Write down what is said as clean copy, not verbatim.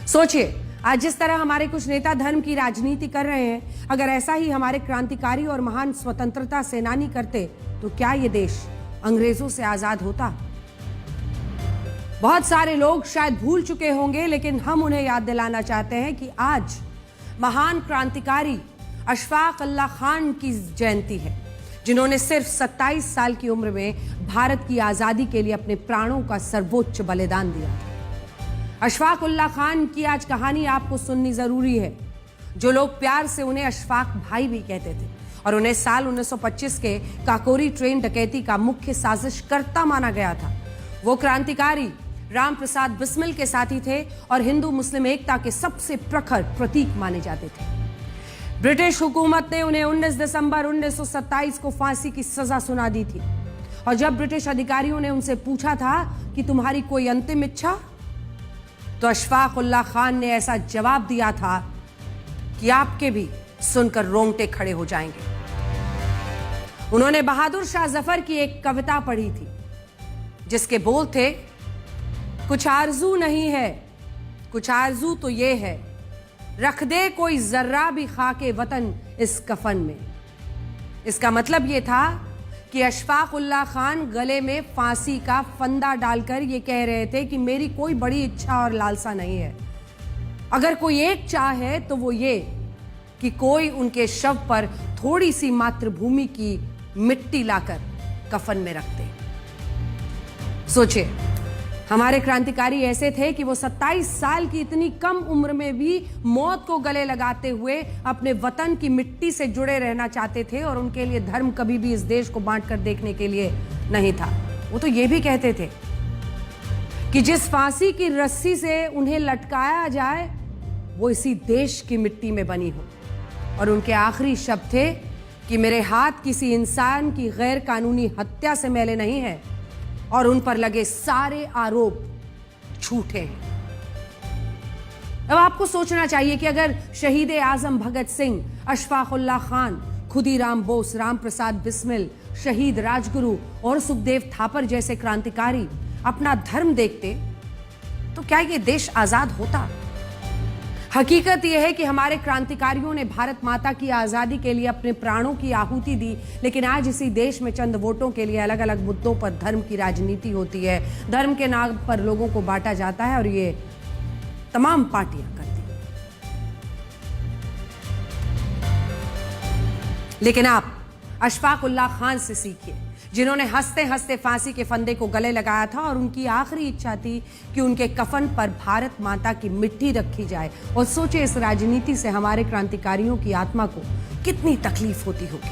सोचिए, आज जिस तरह हमारे कुछ नेता धर्म की राजनीति कर रहे हैं, अगर ऐसा ही हमारे क्रांतिकारी और महान स्वतंत्रता सेनानी करते तो क्या ये देश अंग्रेजों से आजाद होता? बहुत सारे लोग शायद भूल चुके होंगे, लेकिन हम उन्हें याद दिलाना चाहते हैं कि आज महान क्रांतिकारी अशफाक उल्लाह खान की जयंती है, जिन्होंने सिर्फ 27 साल की उम्र में भारत की आजादी के लिए अपने प्राणों का सर्वोच्च बलिदान दिया। अशफाक उल्लाह खान की आज कहानी आपको सुननी जरूरी है। जो लोग प्यार से उन्हें अशफाक भाई भी कहते थे और उन्हें साल 1925 के काकोरी ट्रेन डकैती का मुख्य साजिशकर्ता माना गया था, वो क्रांतिकारी राम प्रसाद बिस्मिल के साथी थे और हिंदू मुस्लिम एकता के सबसे प्रखर प्रतीक माने जाते थे। ब्रिटिश हुकूमत ने उन्हें 19 दिसंबर 1927 को फांसी की सजा सुना दी थी और जब ब्रिटिश अधिकारियों ने उनसे पूछा था कि तुम्हारी कोई अंतिम इच्छा, तो अशफाक उल्लाह खान ने ऐसा जवाब दिया था कि आपके भी सुनकर रोंगटे खड़े हो जाएंगे। उन्होंने बहादुर शाह जफर की एक कविता पढ़ी थी जिसके बोल थे, कुछ आरजू नहीं है, कुछ आरजू तो ये है, रख दे कोई जर्रा भी खाके वतन इस कफन में। इसका मतलब ये था कि अशफाक उल्लाह खान गले में फांसी का फंदा डालकर ये कह रहे थे कि मेरी कोई बड़ी इच्छा और लालसा नहीं है, अगर कोई एक चाह है तो वो ये कि कोई उनके शव पर थोड़ी सी मातृभूमि की मिट्टी लाकर कफन में रख दे। सोचिए, हमारे क्रांतिकारी ऐसे थे कि वो 27 साल की इतनी कम उम्र में भी मौत को गले लगाते हुए अपने वतन की मिट्टी से जुड़े रहना चाहते थे और उनके लिए धर्म कभी भी इस देश को बांटकर देखने के लिए नहीं था। वो तो ये भी कहते थे कि जिस फांसी की रस्सी से उन्हें लटकाया जाए वो इसी देश की मिट्टी में बनी हो। और उनके आखिरी शब्द थे कि मेरे हाथ किसी इंसान की गैर कानूनी हत्या से मैले नहीं है और उन पर लगे सारे आरोप झूठे हैं। अब आपको सोचना चाहिए कि अगर शहीद आजम भगत सिंह, अशफाक उल्लाह खान, खुदीराम बोस, राम प्रसाद बिस्मिल, शहीद राजगुरु और सुखदेव थापर जैसे क्रांतिकारी अपना धर्म देखते तो क्या ये देश आजाद होता? हकीकत यह है कि हमारे क्रांतिकारियों ने भारत माता की आजादी के लिए अपने प्राणों की आहुति दी, लेकिन आज इसी देश में चंद वोटों के लिए अलग अलग मुद्दों पर धर्म की राजनीति होती है। धर्म के नाम पर लोगों को बांटा जाता है और ये तमाम पार्टियां करती हैं। लेकिन आप अशफाक उल्लाह खान से सीखिए, जिन्होंने हंसते हंसते फांसी के फंदे को गले लगाया था और उनकी आखिरी इच्छा थी कि उनके कफन पर भारत माता की मिट्टी रखी जाए। और सोचे, इस राजनीति से हमारे क्रांतिकारियों की आत्मा को कितनी तकलीफ होती होगी।